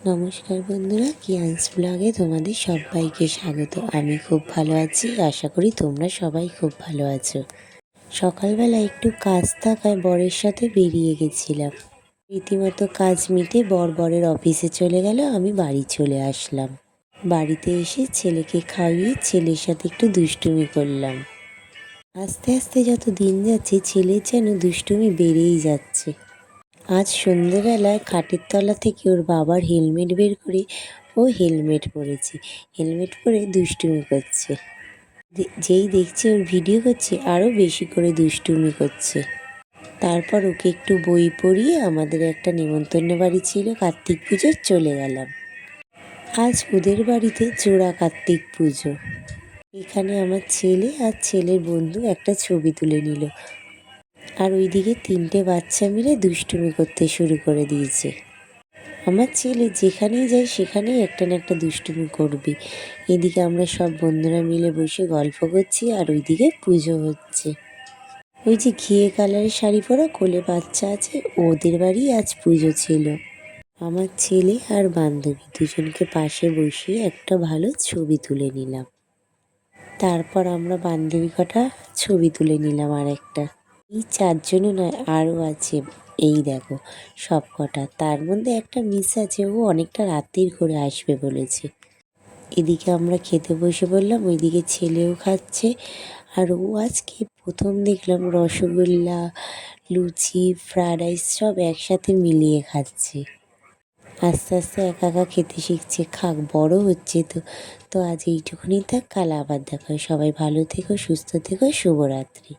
নমস্কার বন্ধুরা, কিয়ান্স ব্লগে তোমাদের সবাইকে স্বাগত। আমি খুব ভালো আছি, আশা করি তোমরা সবাই খুব ভালো আছো। সকালবেলা একটু কাজ থাকায় বরের সাথে বেরিয়ে গেছিলাম। রীতিমতো কাজ মিটে বরের অফিসে চলে গেল, আমি বাড়ি চলে আসলাম। বাড়িতে এসে ছেলেকে খাইয়ে ছেলের সাথে একটু দুষ্টুমি করলাম। আস্তে আস্তে যত দিন যাচ্ছে ছেলের যেন দুষ্টুমি বেড়েই যাচ্ছে। আজ সন্ধেবেলায় খাটের তলা থেকে ওর বাবার হেলমেট বের করে ও হেলমেট পরেছে। হেলমেট পরে দুষ্টুমি করছে। যেই দেখছে ওর ভিডিও করছে আরও বেশি করে দুষ্টুমি করছে। তারপর ওকে একটু বই পড়িয়ে আমাদের একটা নেমন্তন্ন বাড়ি ছিল কার্তিক পুজোর, চলে গেলাম। আজ ওদের বাড়িতে জোড়া কার্তিক পুজো। এখানে আমার ছেলে আর ছেলের বন্ধু একটা ছবি তুলে নিল, আর ওইদিকে 3টে বাচ্চা মিলে দুষ্টুমি করতে শুরু করে দিয়েছে। আমার ছেলে যেখানেই যায় সেখানেই একটা না একটা দুষ্টুমি করবে। এদিকে আমরা সব বন্ধুরা মিলে বসে গল্প করছি, আর ওইদিকে পুজো হচ্ছে। ওই যে ঘিয়ে কালারের শাড়ি পরা কোলে বাচ্চা আছে, ওদের বাড়ি আজ পুজো ছিল। আমার ছেলে আর বান্ধবী দুজনকে পাশে বসিয়ে একটা ভালো ছবি তুলে নিলাম। তারপর আমরা বান্ধবী কটা ছবি তুলে নিলাম আর একটা। এই 4জনও নয়, আরও আছে। এই দেখো সব কটা, তার মধ্যে একটা মিস আছে, ও অনেকটা রাত্রির করে আসবে বলেছে। এদিকে আমরা খেতে বসে পড়লাম, ওইদিকে ছেলেও খাচ্ছে। আর ও আজকে প্রথম দেখলাম রসগোল্লা, লুচি, ফ্রায়েড রাইস সব একসাথে মিলিয়ে খাচ্ছে। আস্তে আস্তে একা একা খেতে শিখছে, খাক, বড় হচ্ছে তো। তো আজ এইটুকুনি থাক, কাল আবার দেখা হয়। সবাই ভালো থেকো, সুস্থ থেকো, শুভরাত্রি।